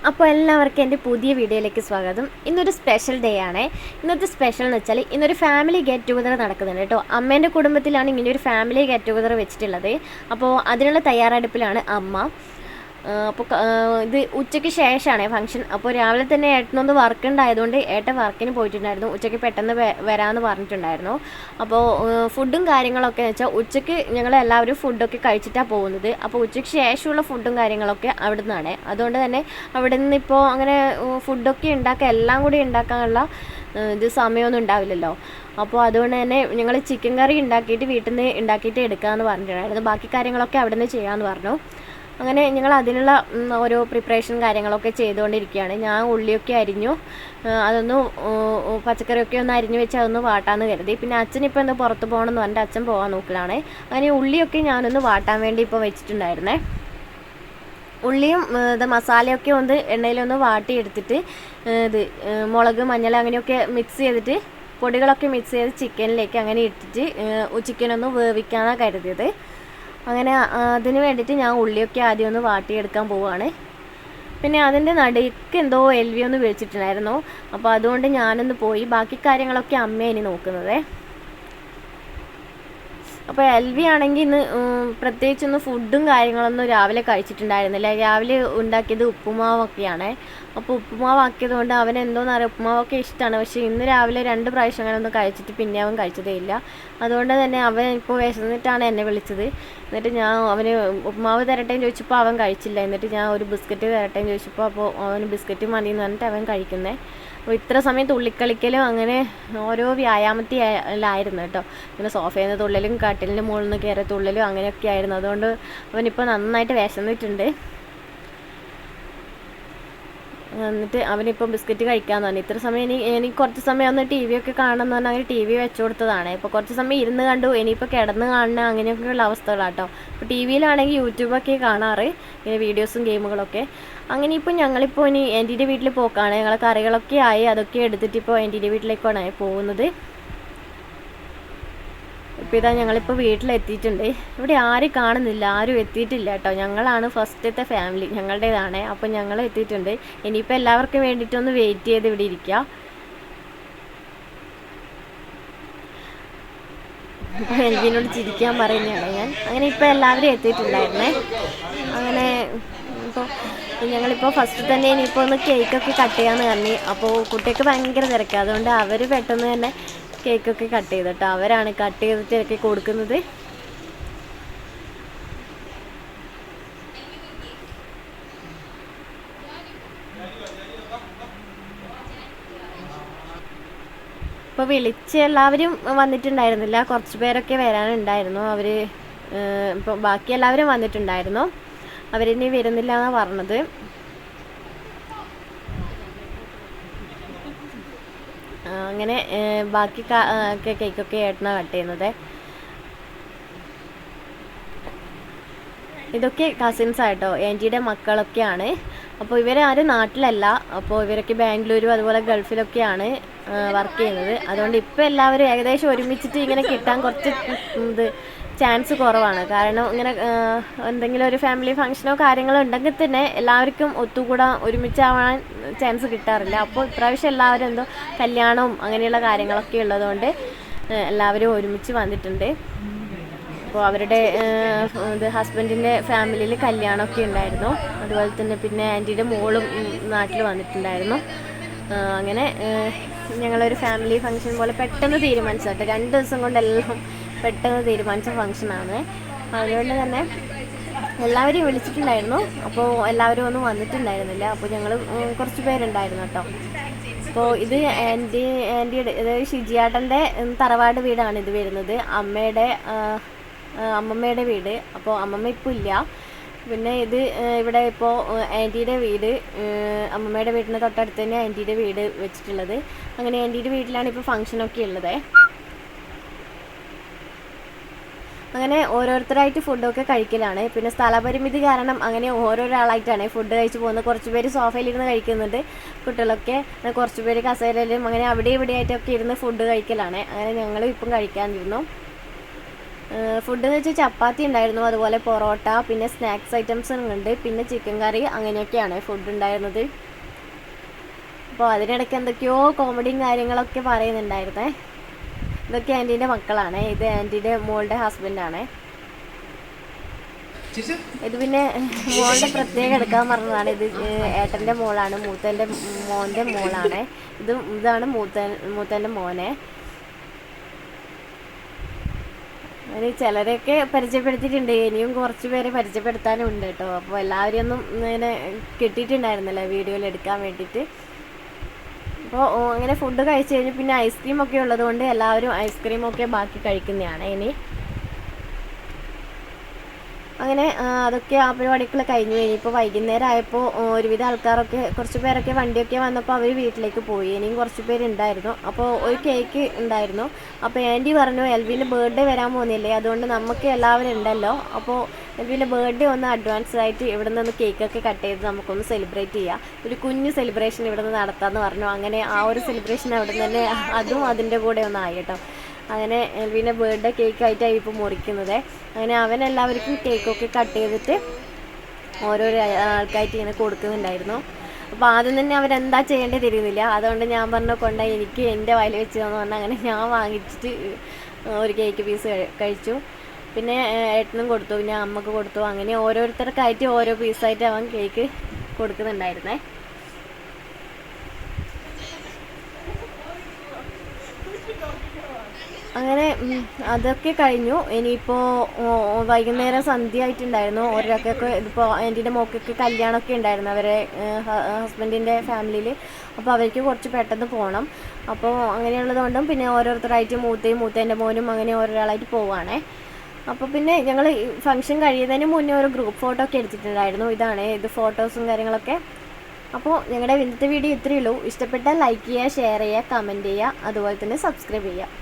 അപ്പോൾ എല്ലാവർക്കും എൻ്റെ പുതിയ വീഡിയോയിലേക്ക് സ്വാഗതം. ഇന്നൊരു സ്പെഷ്യൽ ഡേ ആണ്. ഇന്നത്തെ സ്പെഷ്യൽ എന്ന് വെച്ചാൽ ഇന്നൊരു ഫാമിലി ഗെറ്റ് ടുഗദർ നടക്കുന്നുണ്ട് കേട്ടോ. അമ്മേൻ്റെ കുടുംബത്തിലാണ് ഇങ്ങനെ ഒരു ഫാമിലി ഗെറ്റ് ടുഗദർ വെച്ചിട്ടുള്ളത്. അപ്പോൾ അതിനുള്ള തയ്യാറെടുപ്പിലാണ് അമ്മ. അപ്പോൾ ഇത് ഉച്ചയ്ക്ക് ശേഷമാണ് ഫംഗ്ഷൻ. അപ്പോൾ രാവിലെ തന്നെ ഏട്ടനൊന്ന് വർക്ക് ഉണ്ടായതുകൊണ്ട് ഏട്ടൻ വർക്കിന് പോയിട്ടുണ്ടായിരുന്നു. ഉച്ചയ്ക്ക് പെട്ടെന്ന് വരാമെന്ന് പറഞ്ഞിട്ടുണ്ടായിരുന്നു. അപ്പോൾ ഫുഡും കാര്യങ്ങളൊക്കെ എന്ന് വെച്ചാൽ ഉച്ചയ്ക്ക് ഞങ്ങളെല്ലാവരും ഫുഡൊക്കെ കഴിച്ചിട്ടാണ് പോകുന്നത്. അപ്പോൾ ഉച്ചയ്ക്ക് ശേഷമുള്ള ഫുഡും കാര്യങ്ങളൊക്കെ അവിടെ നിന്നാണ്. അതുകൊണ്ട് തന്നെ അവിടെ നിന്ന് ഇപ്പോൾ അങ്ങനെ ഫുഡൊക്കെ എല്ലാം കൂടി ഉണ്ടാക്കാനുള്ള ഇത് സമയമൊന്നും ഉണ്ടാവില്ലല്ലോ. അപ്പോൾ അതുകൊണ്ട് തന്നെ ഞങ്ങൾ ചിക്കൻ കറി ഉണ്ടാക്കിയിട്ട് വീട്ടിൽ നിന്ന് ഉണ്ടാക്കിയിട്ട് എടുക്കാമെന്ന് പറഞ്ഞിട്ടുണ്ടായിരുന്നു. ബാക്കി കാര്യങ്ങളൊക്കെ അവിടെ നിന്ന് ചെയ്യാമെന്ന് പറഞ്ഞു. അങ്ങനെ ഞങ്ങൾ അതിനുള്ള ഓരോ പ്രിപ്പറേഷൻ കാര്യങ്ങളൊക്കെ ചെയ്തുകൊണ്ടിരിക്കുകയാണ്. ഞാൻ ഉള്ളിയൊക്കെ അരിഞ്ഞു, അതൊന്ന് പച്ചക്കറിയൊക്കെ ഒന്ന് അരിഞ്ഞു വെച്ച് അതൊന്ന് വാട്ടാമെന്ന് കരുതി. പിന്നെ അച്ഛനിപ്പോൾ എന്താ പുറത്ത് പോകണമെന്ന് പറഞ്ഞിട്ട് അച്ഛൻ പോകാൻ നോക്കലാണ്. അങ്ങനെ ഉള്ളിയൊക്കെ ഞാനൊന്ന് വാട്ടാൻ വേണ്ടി ഇപ്പോൾ വെച്ചിട്ടുണ്ടായിരുന്നേ. ഉള്ളിയും മസാലയൊക്കെ ഒന്ന് എണ്ണയിലൊന്ന് വാട്ടിയെടുത്തിട്ട് ഇത് മുളക് മഞ്ഞൾ അങ്ങനെയൊക്കെ മിക്സ് ചെയ്തിട്ട് പൊടികളൊക്കെ മിക്സ് ചെയ്ത് ചിക്കനിലേക്ക് അങ്ങനെ ഇട്ടിട്ട് ചിക്കനൊന്ന് വേവിക്കാനാണ് കരുതിയത്. അങ്ങനെ അതിന് വേണ്ടിയിട്ട് ഞാൻ ഉള്ളിയൊക്കെ ആദ്യം ഒന്ന് വാട്ടിയെടുക്കാൻ പോവുകയാണ്. പിന്നെ അതിൻ്റെ നടുക്ക് എന്തോ എൽവി ഒന്ന് വിളിച്ചിട്ടുണ്ടായിരുന്നു. അപ്പോൾ അതുകൊണ്ട് ഞാനൊന്ന് പോയി ബാക്കി കാര്യങ്ങളൊക്കെ അമ്മയാണ് ഇനി നോക്കുന്നത്. അപ്പോൾ എൽവി ആണെങ്കിൽ ഇന്ന് പ്രത്യേകിച്ചൊന്നും ഫുഡും കാര്യങ്ങളൊന്നും രാവിലെ കഴിച്ചിട്ടുണ്ടായിരുന്നില്ല. രാവിലെ ഉണ്ടാക്കിയത് ഉപ്പുമാവൊക്കെയാണ്. അപ്പോൾ ഉപ്പുമാവാക്കിയത് കൊണ്ട് അവൻ എന്തോന്നറിയാം, ഉപ്പുമാവൊക്കെ ഇഷ്ടമാണ്. പക്ഷേ ഇന്ന് രാവിലെ 2 പ്രാവശ്യം അങ്ങനെ ഒന്ന് കഴിച്ചിട്ട് പിന്നെ അവൻ കഴിച്ചതേ ഇല്ല. അതുകൊണ്ട് തന്നെ അവൻ ഇപ്പോൾ വിശന്നിട്ടാണ് എന്നെ വിളിച്ചത്. എന്നിട്ട് ഞാൻ അവന് ഉപ്പുമാവ് തരട്ടേന്ന് ചോദിച്ചപ്പോൾ അവൻ കഴിച്ചില്ല. എന്നിട്ട് ഞാൻ ഒരു ബിസ്ക്കറ്റ് തരട്ടേന്ന് ചോദിച്ചപ്പോൾ അപ്പോൾ അവന് ബിസ്ക്കറ്റ് മതി എന്ന് പറഞ്ഞിട്ട് അവൻ കഴിക്കുന്നത്. അപ്പോൾ ഇത്ര സമയം തുള്ളിക്കളിക്കലും അങ്ങനെ ഓരോ വ്യായാമത്തിലായിരുന്നു കേട്ടോ. പിന്നെ സോഫയിൽ നിന്ന് തുള്ളലും കട്ടിലിൻ്റെ മുകളിൽ നിന്ന് കയറി തുള്ളലും അങ്ങനെയൊക്കെ ആയിരുന്നു. അതുകൊണ്ട് അവനിപ്പോൾ നന്നായിട്ട് വിശന്നിട്ടുണ്ട്. എന്നിട്ട് അവനിപ്പം ബിസ്ക്കറ്റ് കഴിക്കാമെന്ന് പറഞ്ഞു. ഇത്ര സമയം എനിക്ക് കുറച്ച് സമയം ഒന്ന് ടി വി ഒക്കെ കാണണമെന്ന് പറഞ്ഞാൽ അങ്ങനെ ടി വി വെച്ചു കൊടുത്തതാണ്. ഇപ്പോൾ കുറച്ച് സമയം ഇരുന്ന് കണ്ടു, ഇനിയിപ്പോൾ കിടന്ന് കാണുന്ന അങ്ങനെയൊക്കെയുള്ള അവസ്ഥകളാട്ടോ. ഇപ്പോൾ ടി വിയിലാണെങ്കിൽ യൂട്യൂബൊക്കെ കാണാറ്, ഇങ്ങനെ വീഡിയോസും ഗെയിമുകളൊക്കെ. അങ്ങനെ ഇപ്പോൾ ഞങ്ങളിപ്പോൾ ഇനി ആൻറ്റീൻ്റെ വീട്ടിൽ പോക്കാണ്. ഞങ്ങൾ കറികളൊക്കെ ആയി, അതൊക്കെ എടുത്തിട്ട് ഇപ്പോൾ ആൻറ്റീൻ്റെ വീട്ടിലേക്കാണ് പോകുന്നത്. ഇപ്പോൾ ഇതാ ഞങ്ങളിപ്പോൾ വീട്ടിലെത്തിയിട്ടുണ്ട്. ഇവിടെ ആരും കാണുന്നില്ല, ആരും എത്തിയിട്ടില്ല കേട്ടോ. ഞങ്ങളാണ് ഫസ്റ്റത്തെ ഫാമിലി, ഞങ്ങളുടേതാണ്. അപ്പോൾ ഞങ്ങൾ എത്തിയിട്ടുണ്ട്. ഇനിയിപ്പോൾ എല്ലാവർക്കും വേണ്ടിയിട്ടൊന്ന് വെയിറ്റ് ചെയ്ത് ഇവിടെ ഇരിക്കുക. ഇപ്പോൾ എൽവിനോട് ചിരിക്കാൻ പറയുന്നതാണ് ഞാൻ. അങ്ങനെ ഇപ്പോൾ എല്ലാവരും എത്തിയിട്ടുണ്ടായിരുന്നേ. അങ്ങനെ ഇപ്പോൾ ഞങ്ങളിപ്പോൾ ഫസ്റ്റ് തന്നെ ഇനിയിപ്പോൾ ഒന്ന് കേക്കൊക്കെ കട്ട് ചെയ്യാമെന്ന് പറഞ്ഞു. അപ്പോൾ കുട്ടിയൊക്കെ ഭയങ്കര തിരക്കാണ്. അതുകൊണ്ട് അവർ പെട്ടെന്ന് തന്നെ കേക്കൊക്കെ കട്ട് ചെയ്തിട്ടോ. അവരാണ് കട്ട് ചെയ്തിട്ടൊക്കെ കൊടുക്കുന്നത്. ഇപ്പോൾ വിളിച്ച് എല്ലാവരും വന്നിട്ടുണ്ടായിരുന്നില്ല, കുറച്ച് പേരൊക്കെ വരാനുണ്ടായിരുന്നു. അവർ ഇപ്പോൾ ബാക്കി എല്ലാവരും വന്നിട്ടുണ്ടായിരുന്നു. അവരിനി വരുന്നില്ല എന്നാണ് പറഞ്ഞത്. അങ്ങനെ ബാക്കി കേക്കൊക്കെ ഏട്ടനാണ് കട്ട് ചെയ്യുന്നത്. ഇതൊക്കെ കസിൻസായിട്ടോ, ആൻറ്റിയുടെ മക്കളൊക്കെയാണ്. അപ്പോൾ ഇവരാരും നാട്ടിലല്ല. അപ്പോൾ ഇവരൊക്കെ ബാംഗ്ലൂരും അതുപോലെ ഗൾഫിലൊക്കെയാണ് വർക്ക് ചെയ്യുന്നത്. അതുകൊണ്ട് ഇപ്പോൾ എല്ലാവരും ഏകദേശം ഒരുമിച്ചിട്ട് ഇങ്ങനെ കിട്ടാൻ കുറച്ച് ചാൻസ് കുറവാണ്. കാരണം ഇങ്ങനെ എന്തെങ്കിലും ഒരു ഫാമിലി ഫംഗ്ഷനോ കാര്യങ്ങളോ ഉണ്ടെങ്കിൽ തന്നെ എല്ലാവർക്കും ഒത്തുകൂടാൻ ഒരുമിച്ചാവാൻ ചാൻസ് കിട്ടാറില്ല. അപ്പോൾ ഇപ്രാവശ്യം എല്ലാവരും എന്തോ കല്യാണവും അങ്ങനെയുള്ള കാര്യങ്ങളൊക്കെ ഉള്ളതുകൊണ്ട് എല്ലാവരും ഒരുമിച്ച് വന്നിട്ടുണ്ട്. അപ്പോൾ അവരുടെ ഹസ്ബൻഡിൻ്റെ ഫാമിലിയിൽ കല്യാണമൊക്കെ ഉണ്ടായിരുന്നു. അതുപോലെ തന്നെ പിന്നെ ആൻറ്റിയുടെ മോളും നാട്ടിൽ വന്നിട്ടുണ്ടായിരുന്നു. അങ്ങനെ ഞങ്ങളൊരു ഫാമിലി ഫംഗ്ഷൻ പോലെ പെട്ടെന്ന് തീരുമാനിച്ചതായിട്ട് 2 ദിവസം കൊണ്ടെല്ലാം പെട്ടെന്ന് തീരുമാനിച്ച ഫംഗ്ഷനാണ്. അതുകൊണ്ട് തന്നെ എല്ലാവരെയും വിളിച്ചിട്ടുണ്ടായിരുന്നു. അപ്പോൾ എല്ലാവരും ഒന്നും വന്നിട്ടുണ്ടായിരുന്നില്ല. അപ്പോൾ ഞങ്ങൾ കുറച്ച് പേരുണ്ടായിരുന്നു കേട്ടോ. അപ്പോൾ ഇത് ആൻറ്റിയുടെ അതായത് ഷിജിയാട്ടൻ്റെ തറവാട് വീടാണ് ഇത് വരുന്നത്, അമ്മമ്മയുടെ വീട്. അപ്പോൾ അമ്മമ്മ ഇപ്പോൾ ഇല്ല. പിന്നെ ഇത് ഇവിടെ ഇപ്പോൾ ആൻറ്റിയുടെ വീട്, അമ്മമ്മയുടെ വീടിന് തൊട്ടടുത്ത് തന്നെ ആൻറ്റിയുടെ വീട് വെച്ചിട്ടുള്ളത്. അങ്ങനെ ആൻറ്റിയുടെ വീട്ടിലാണ് ഇപ്പോൾ ഫംഗ്ഷനൊക്കെ ഉള്ളത്. അങ്ങനെ ഓരോരുത്തരായിട്ട് ഫുഡൊക്കെ കഴിക്കലാണ്. പിന്നെ സ്ഥലപരിമിതി കാരണം അങ്ങനെ ഓരോരാളായിട്ടാണ് ഫുഡ് കഴിച്ച് പോകുന്നത്. കുറച്ച് പേര് സോഫയിലിരുന്ന് കഴിക്കുന്നുണ്ട്, കുട്ടികളൊക്കെ. കുറച്ച് പേര് കസേരയിലും അങ്ങനെ അവിടെ ഇവിടെ ആയിട്ടൊക്കെ ഇരുന്ന് ഫുഡ് കഴിക്കലാണ്. അങ്ങനെ ഞങ്ങൾ ഇപ്പം കഴിക്കാനിരുന്നു. ഫുഡ് എന്ന് വെച്ചാൽ ചപ്പാത്തി ഉണ്ടായിരുന്നു, അതുപോലെ പൊറോട്ട, പിന്നെ സ്നാക്സ് ഐറ്റംസ് ഉണ്ട്, പിന്നെ ചിക്കൻ കറി, അങ്ങനെയൊക്കെയാണ് ഫുഡ് ഉണ്ടായിരുന്നത്. അപ്പോൾ അതിനിടയ്ക്ക് എന്തൊക്കെയോ കോമഡിയും കാര്യങ്ങളൊക്കെ പറയുന്നുണ്ടായിരുന്നേ. ഇതൊക്കെ ആൻറ്റീൻ്റെ മക്കളാണ്. ഇത് ആൻറ്റീൻ്റെ മോളുടെ ഹസ്ബൻഡാണ്. ഇത് പിന്നെ മോളുടെ പ്രത്യേകം എടുക്കാൻ പറഞ്ഞതാണ്. ഇത് ഏട്ടൻ്റെ മോളാണ്, മൂത്തൻ്റെ മോൻ്റെ മോളാണ്. ഇതാണ് മൂത്തൻ്റെ മോനെ. അതിന് ചിലരെയൊക്കെ പരിചയപ്പെടുത്തിയിട്ടുണ്ട്, ഇനിയും കുറച്ച് പേരെ പരിചയപ്പെടുത്താനും ഉണ്ട് കേട്ടോ. അപ്പോൾ എല്ലാവരെയും ഒന്നും ഇങ്ങനെ കിട്ടിയിട്ടുണ്ടായിരുന്നില്ല വീഡിയോയിൽ എടുക്കാൻ വേണ്ടിയിട്ട്. അപ്പോൾ അങ്ങനെ ഫുഡ് കഴിച്ച് കഴിഞ്ഞ് പിന്നെ ഐസ്ക്രീമൊക്കെ ഉള്ളത് കൊണ്ട് എല്ലാവരും ഐസ്ക്രീമൊക്കെ ബാക്കി കഴിക്കുന്നതാണ് ഇനി. അങ്ങനെ അതൊക്കെ ആ പരിപാടികളൊക്കെ കഴിഞ്ഞു. ഇപ്പോൾ വൈകുന്നേരം ആയപ്പോൾ ഒരുവിധ ആൾക്കാരൊക്കെ, കുറച്ച് പേരൊക്കെ വണ്ടിയൊക്കെ വന്നപ്പോൾ അവർ വീട്ടിലേക്ക് പോയി. ഇനിയും കുറച്ച് പേരുണ്ടായിരുന്നു. അപ്പോൾ ഒരു കേക്ക് ഉണ്ടായിരുന്നു. അപ്പോൾ ആൻറ്റി പറഞ്ഞു എൽവിൻ്റെ ബർത്ത്ഡേ വരാൻ പോകുന്നില്ലേ, അതുകൊണ്ട് നമുക്ക് എല്ലാവരും ഉണ്ടല്ലോ, അപ്പോൾ എൽവിൻ്റെ ബർത്ത്ഡേ ഒന്ന് അഡ്വാൻസ് ആയിട്ട് ഇവിടെ നിന്ന് കേക്കൊക്കെ കട്ട് ചെയ്ത് നമുക്കൊന്ന് സെലിബ്രേറ്റ് ചെയ്യാം, ഒരു കുഞ്ഞു സെലിബ്രേഷൻ ഇവിടെ നിന്ന് നടത്താമെന്ന് പറഞ്ഞു. അങ്ങനെ ആ ഒരു സെലിബ്രേഷൻ അവിടെ നിന്ന് തന്നെ അതും അതിൻ്റെ കൂടെ ഒന്നായി കേട്ടോ. അങ്ങനെ എൽവിൻ്റെ ബർത്ത്ഡേ കേക്കായിട്ടാണ് ഇപ്പോൾ മുറിക്കുന്നത്. അങ്ങനെ അവനെല്ലാവർക്കും കേക്കൊക്കെ കട്ട് ചെയ്തിട്ട് ഓരോരോ ആൾക്കായിട്ട് ഇങ്ങനെ കൊടുക്കുന്നുണ്ടായിരുന്നു. അപ്പോൾ ആദ്യം തന്നെ അവരെന്താ ചെയ്യേണ്ടത് തിരിയുന്നില്ല. അതുകൊണ്ട് ഞാൻ പറഞ്ഞ കൊണ്ടായി എനിക്ക് എൻ്റെ വായിൽ വെച്ച് തന്നു പറഞ്ഞാൽ അങ്ങനെ ഞാൻ വാങ്ങിച്ചിട്ട് ഒരു കേക്ക് പീസ് കഴിച്ചു. പിന്നെ ഏട്ടനും കൊടുത്തു, പിന്നെ അമ്മക്ക് കൊടുത്തു. അങ്ങനെ ഓരോരുത്തർക്കായിട്ട് ഓരോ പീസായിട്ട് അവൻ കേക്ക് കൊടുക്കുന്നുണ്ടായിരുന്നേ. അങ്ങനെ അതൊക്കെ കഴിഞ്ഞു. ഇനിയിപ്പോൾ വൈകുന്നേരം സന്ധ്യ ആയിട്ടുണ്ടായിരുന്നു. ഒരാൾക്കൊക്കെ ഇതിപ്പോൾ ആൻറ്റീൻ്റെ മോക്കൊക്കെ കല്യാണമൊക്കെ ഉണ്ടായിരുന്നു അവരെ ഹസ്ബൻഡിൻ്റെ ഫാമിലിയിൽ. അപ്പോൾ അവർക്ക് കുറച്ച് പെട്ടെന്ന് പോകണം. അപ്പോൾ അങ്ങനെയുള്ളതുകൊണ്ടും പിന്നെ ഓരോരുത്തരായിട്ട് മൂത്തേൻ്റെ മോനും അങ്ങനെ ഓരോരാളായിട്ട് പോവുകയാണേ. അപ്പോൾ പിന്നെ ഞങ്ങൾ ഫംഗ്ഷൻ കഴിയുന്നതിന് മുന്നേ ഒരു ഗ്രൂപ്പ് ഫോട്ടോ ഒക്കെ എടുത്തിട്ടുണ്ടായിരുന്നു. ഇതാണ് ഇത് ഫോട്ടോസും കാര്യങ്ങളൊക്കെ. അപ്പോൾ ഞങ്ങളുടെ ഇന്നത്തെ വീഡിയോ ഇത്രയേ ഉള്ളൂ. ഇഷ്ടപ്പെട്ടാൽ ലൈക്ക് ചെയ്യുക, ഷെയർ ചെയ്യുക, കമൻറ്റ് ചെയ്യുക, അതുപോലെ തന്നെ സബ്സ്ക്രൈബ് ചെയ്യുക.